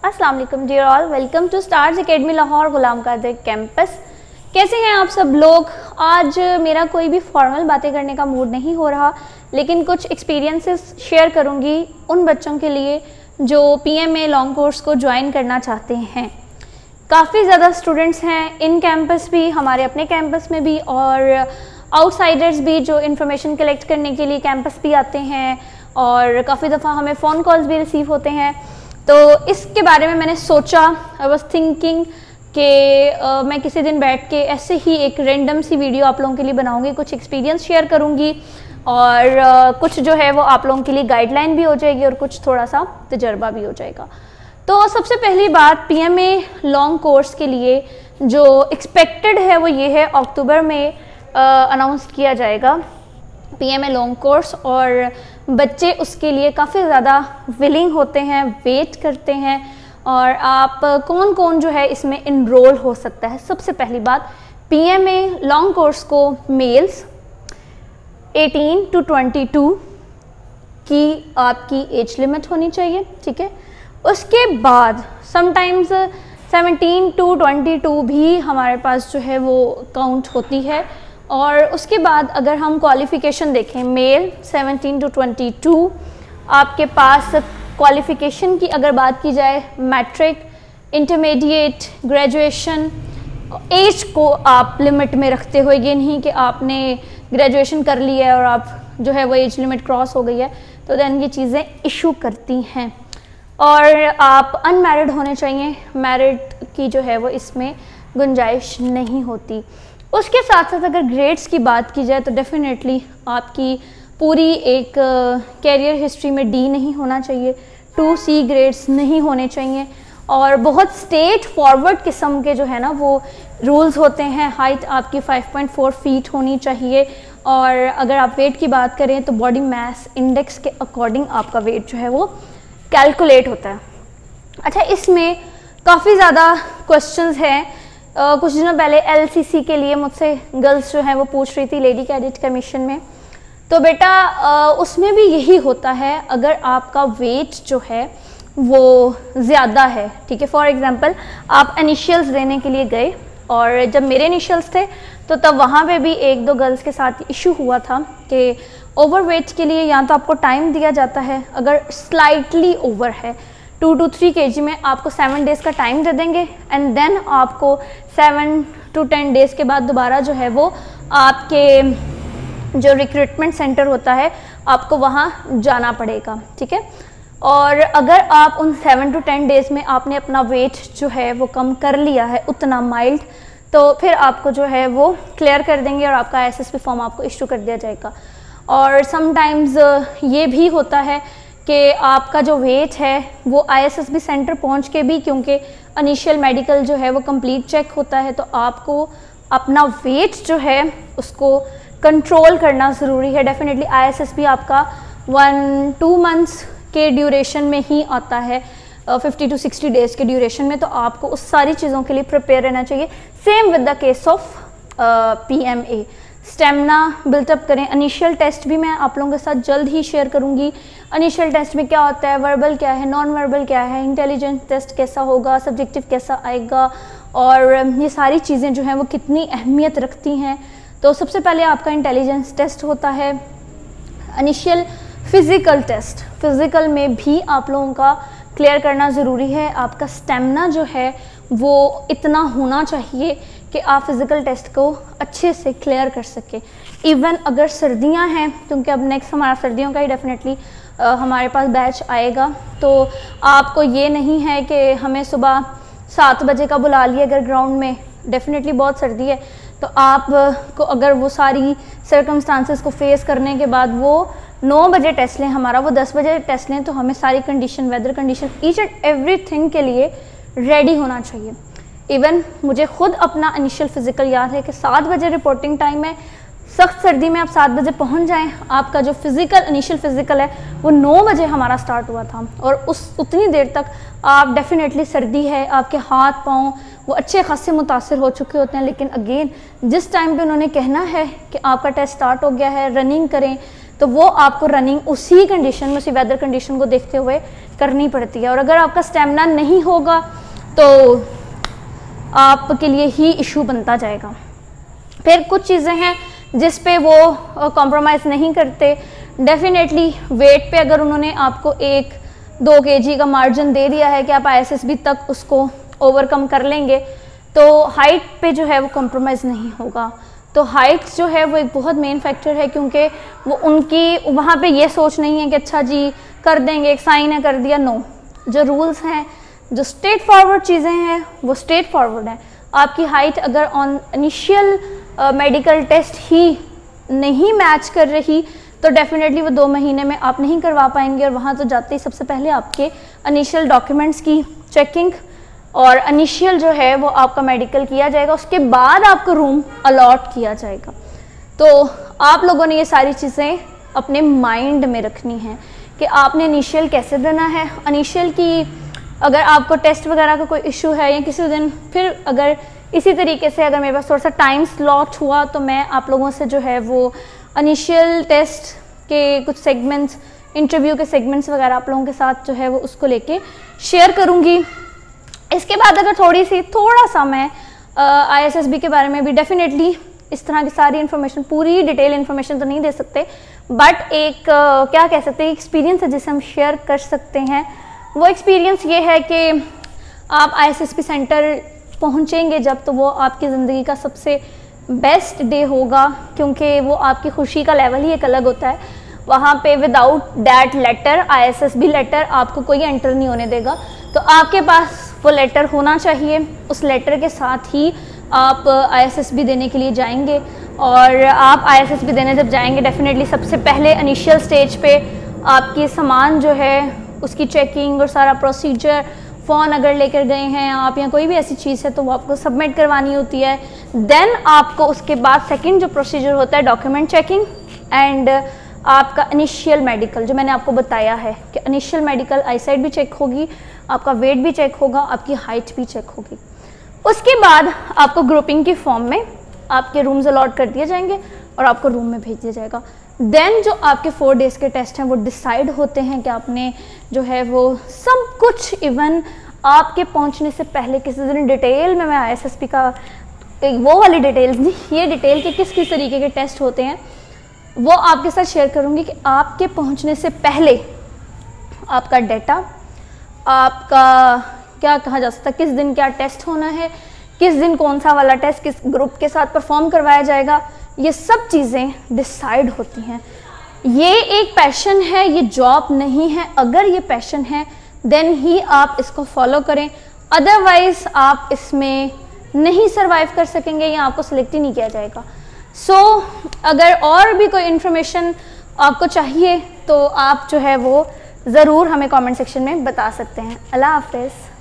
अस्सलाम वालेकुम dear all, welcome to stars academy Lahore Ghulam Qadir campus. कैसे हैं आप सब लोग? आज मेरा कोई भी फॉर्मल बातें करने का मूड नहीं हो रहा, लेकिन कुछ एक्सपीरियंसेस शेयर करूंगी उन बच्चों के लिए जो पीएमए लॉन्ग कोर्स को ज्वाइन करना चाहते हैं। काफ़ी ज़्यादा स्टूडेंट्स हैं इन कैंपस भी, हमारे अपने कैंपस में भी, और आउटसाइडर्स भी जो इन्फॉर्मेशन कलेक्ट करने के लिए कैंपस भी आते हैं, और काफ़ी दफ़ा हमें फ़ोन कॉल्स भी रिसीव होते हैं। तो इसके बारे में मैंने सोचा, आई वॉज थिंकिंग कि मैं किसी दिन बैठ के ऐसे ही एक रैंडम सी वीडियो आप लोगों के लिए बनाऊंगी, कुछ एक्सपीरियंस शेयर करूंगी और कुछ जो है वो आप लोगों के लिए गाइडलाइन भी हो जाएगी और कुछ थोड़ा सा तजर्बा भी हो जाएगा। तो सबसे पहली बात, पीएमए लॉन्ग कोर्स के लिए जो एक्सपेक्टेड है वो ये है, अक्टूबर में अनाउंस किया जाएगा पीएमए लॉन्ग कोर्स, और बच्चे उसके लिए काफ़ी ज़्यादा विलिंग होते हैं, वेट करते हैं। और आप कौन कौन जो है इसमें इनरोल हो सकता है? सबसे पहली बात, पीएमए लॉन्ग कोर्स को मेल्स 18 to 22 की आपकी एज लिमिट होनी चाहिए, ठीक है। उसके बाद समटाइम्स 17 to 22 भी हमारे पास जो है वो काउंट होती है। और उसके बाद अगर हम क्वालिफ़िकेशन देखें, मेल 17 to 22, आपके पास क्वालिफ़िकेशन की अगर बात की जाए, मैट्रिक, इंटरमीडिएट, ग्रेजुएशन, एज को आप लिमिट में रखते हुए, ये नहीं कि आपने ग्रेजुएशन कर ली है और आप जो है वो एज लिमिट क्रॉस हो गई है, तो देन ये चीज़ें इशू करती हैं। और आप अनमैरिड होने चाहिए, मैरिड की जो है वो इसमें गुंजाइश नहीं होती। उसके साथ साथ अगर ग्रेड्स की बात की जाए तो डेफिनेटली आपकी पूरी एक कैरियर हिस्ट्री में डी नहीं होना चाहिए, 2C ग्रेड्स नहीं होने चाहिए, और बहुत स्टेट फॉरवर्ड किस्म के जो है ना वो रूल्स होते हैं। हाइट आपकी 5.4 फीट होनी चाहिए, और अगर आप वेट की बात करें तो बॉडी मास इंडेक्स के अकॉर्डिंग आपका वेट जो है वो कैलकुलेट होता है। अच्छा, इसमें काफ़ी ज़्यादा क्वेश्चंस हैं। कुछ दिनों पहले एलसीसी के लिए मुझसे गर्ल्स जो हैं वो पूछ रही थी, लेडी कैडेट कमीशन में, तो बेटा उसमें भी यही होता है, अगर आपका वेट जो है वो ज़्यादा है, ठीक है। फॉर एग्जांपल आप इनिशियल्स देने के लिए गए, और जब मेरे इनिशियल्स थे तो तब वहाँ पे भी एक दो गर्ल्स के साथ इशू हुआ था कि ओवरवेट के लिए या तो आपको टाइम दिया जाता है, अगर स्लाइटली ओवर है 2 to 3 kg में आपको 7 डेज़ का टाइम दे देंगे, एंड देन आपको 7 to 10 डेज़ के बाद दोबारा जो है वो आपके जो रिक्रूटमेंट सेंटर होता है आपको वहाँ जाना पड़ेगा, ठीक है। और अगर आप उन 7 to 10 डेज़ में आपने अपना वेट जो है वो कम कर लिया है उतना माइल्ड, तो फिर आपको जो है वो क्लियर कर देंगे और आपका एसएसपी फॉर्म आपको इशू कर दिया जाएगा। और समटाइम्स ये भी होता है कि आपका जो वेट है वो आईएसएसबी सेंटर पहुंच के भी, क्योंकि इनिशियल मेडिकल जो है वो कंप्लीट चेक होता है, तो आपको अपना वेट जो है उसको कंट्रोल करना ज़रूरी है। डेफिनेटली आईएसएसबी आपका 1-2 मंथ्स के ड्यूरेशन में ही आता है, 50 to 60 डेज़ के ड्यूरेशन में, तो आपको उस सारी चीज़ों के लिए प्रिपेयर रहना चाहिए। Same with the case of PMA, stamina built up करें। इनिशियल टेस्ट भी मैं आप लोगों के साथ जल्द ही शेयर करूंगी। इनिशियल टेस्ट में क्या होता है, वर्बल क्या है, नॉन वर्बल क्या है, इंटेलिजेंस टेस्ट कैसा होगा, सब्जेक्टिव कैसा आएगा, और ये सारी चीज़ें जो हैं वो कितनी अहमियत रखती हैं। तो सबसे पहले आपका इंटेलिजेंस टेस्ट होता है। इनिशियल फिज़िकल टेस्ट, फिज़िकल में भी आप लोगों का क्लियर करना ज़रूरी है। आपका स्टेमिना जो है वो इतना होना चाहिए कि आप फिज़िकल टेस्ट को अच्छे से क्लियर कर सके। इवन अगर सर्दियां हैं, क्योंकि अब नेक्स्ट हमारा सर्दियों का ही डेफिनेटली हमारे पास बैच आएगा, तो आपको ये नहीं है कि हमें सुबह 7 बजे का बुला लिया अगर ग्राउंड में, डेफिनेटली बहुत सर्दी है, तो आप को अगर वो सारी सर्कमस्टांसेस को फेस करने के बाद वो 9 बजे टेस्ट लें हमारा, वो 10 बजे टेस्ट लें, तो हमें सारी condition, weather condition, each and everything के लिए रेडी होना चाहिए। इवन मुझे खुद अपना इनिशियल फिज़िकल याद है कि 7 बजे रिपोर्टिंग टाइम है, सख्त सर्दी में आप 7 बजे पहुंच जाएं, आपका जो फिज़िकल इनिशियल फिज़िकल है वो 9 बजे हमारा स्टार्ट हुआ था, और उस उतनी देर तक आप डेफिनेटली, सर्दी है, आपके हाथ पाँव वो अच्छे खासे मुतासर हो चुके होते हैं। लेकिन अगेन जिस टाइम पे उन्होंने कहना है कि आपका टेस्ट स्टार्ट हो गया है, रनिंग करें, तो वो आपको रनिंग उसी कंडीशन में, उसी वेदर कंडीशन को देखते हुए करनी पड़ती है। और अगर आपका स्टेमिना नहीं होगा तो आपके लिए ही इशू बनता जाएगा। फिर कुछ चीज़ें हैं जिस पे वो कॉम्प्रोमाइज़ नहीं करते। डेफिनेटली वेट पे अगर उन्होंने आपको 1-2 kg का मार्जिन दे दिया है कि आप ISSB तक उसको ओवरकम कर लेंगे, तो हाइट पे जो है वो कॉम्प्रोमाइज़ नहीं होगा। तो हाइट जो है वो एक बहुत मेन फैक्टर है, क्योंकि वो उनकी वहाँ पे ये सोच नहीं है कि अच्छा जी कर देंगे, एक साइन है कर दिया। नो, जो रूल्स हैं, जो स्ट्रेट फॉरवर्ड चीज़ें हैं वो स्ट्रेट फॉरवर्ड है। आपकी हाइट अगर ऑन इनिशियल मेडिकल टेस्ट ही नहीं मैच कर रही तो डेफिनेटली वो 2 महीने में आप नहीं करवा पाएंगे। और वहाँ तो जाते ही सबसे पहले आपके इनिशियल डॉक्यूमेंट्स की चेकिंग और इनिशियल जो है वो आपका मेडिकल किया जाएगा, उसके बाद आपको रूम अलॉट किया जाएगा। तो आप लोगों ने ये सारी चीज़ें अपने माइंड में रखनी है कि आपने इनिशियल कैसे देना है। इनिशियल की अगर आपको टेस्ट वगैरह का कोई इशू है या किसी दिन, फिर अगर इसी तरीके से अगर मेरे पास थोड़ा सा टाइम स्लॉट हुआ तो मैं आप लोगों से जो है वो इनिशियल टेस्ट के कुछ सेगमेंट्स, इंटरव्यू के सेगमेंट्स वगैरह आप लोगों के साथ जो है वो उसको लेके शेयर करूँगी। इसके बाद अगर थोड़ा सा मैं ISSB के बारे में भी डेफिनेटली इस तरह की सारी इन्फॉर्मेशन, पूरी डिटेल इन्फॉर्मेशन तो नहीं दे सकते, बट एक क्या कह सकते हैं, एक्सपीरियंस है जिसे हम शेयर कर सकते हैं। वो एक्सपीरियंस ये है कि आप ISSB सेंटर पहुंचेंगे जब, तो वो आपकी ज़िंदगी का सबसे बेस्ट डे होगा, क्योंकि वो आपकी खुशी का लेवल ही एक अलग होता है। वहाँ पे without that letter, ISSB letter, आपको कोई एंटर नहीं होने देगा। तो आपके पास वो लेटर होना चाहिए। उस लेटर के साथ ही आप ISSB देने के लिए जाएंगे। और आप ISSB देने जब जाएंगे, डेफिनेटली सबसे पहले इनिशियल स्टेज पे आपकी सामान जो है उसकी चेकिंग और सारा प्रोसीजर, फ़ोन अगर लेकर गए हैं आप या कोई भी ऐसी चीज़ है तो वो आपको सबमिट करवानी होती है। देन आपको उसके बाद सेकंड जो प्रोसीजर होता है डॉक्यूमेंट चेकिंग एंड आपका इनिशियल मेडिकल, जो मैंने आपको बताया है कि इनिशियल मेडिकल आईसाइट भी चेक होगी, आपका वेट भी चेक होगा, आपकी हाइट भी चेक होगी। उसके बाद आपको ग्रुपिंग की फॉर्म में आपके रूम्स अलॉट कर दिए जाएंगे और आपको रूम में भेज दिया जाएगा। देन जो आपके 4 डेज़ के टेस्ट हैं वो डिसाइड होते हैं कि आपने जो है वो सब कुछ, इवन आपके पहुंचने से पहले किसी दिन डिटेल में मैं ISSB का वो वाली डिटेल्स नहीं, ये डिटेल के किस किस तरीके के टेस्ट होते हैं वो आपके साथ शेयर करूंगी कि आपके पहुंचने से पहले आपका डेटा, आपका क्या कहा जा सकता है, किस दिन क्या टेस्ट होना है, किस दिन कौन सा वाला टेस्ट किस ग्रुप के साथ परफॉर्म करवाया जाएगा, ये सब चीज़ें डिसाइड होती हैं। ये एक पैशन है, ये जॉब नहीं है। अगर ये पैशन है देन ही आप इसको फॉलो करें, अदरवाइज आप इसमें नहीं सरवाइव कर सकेंगे या आपको सिलेक्ट ही नहीं किया जाएगा। सो अगर और भी कोई इन्फॉर्मेशन आपको चाहिए तो आप जो है वो ज़रूर हमें कमेंट सेक्शन में बता सकते हैं। अल्लाह हाफ़िज़।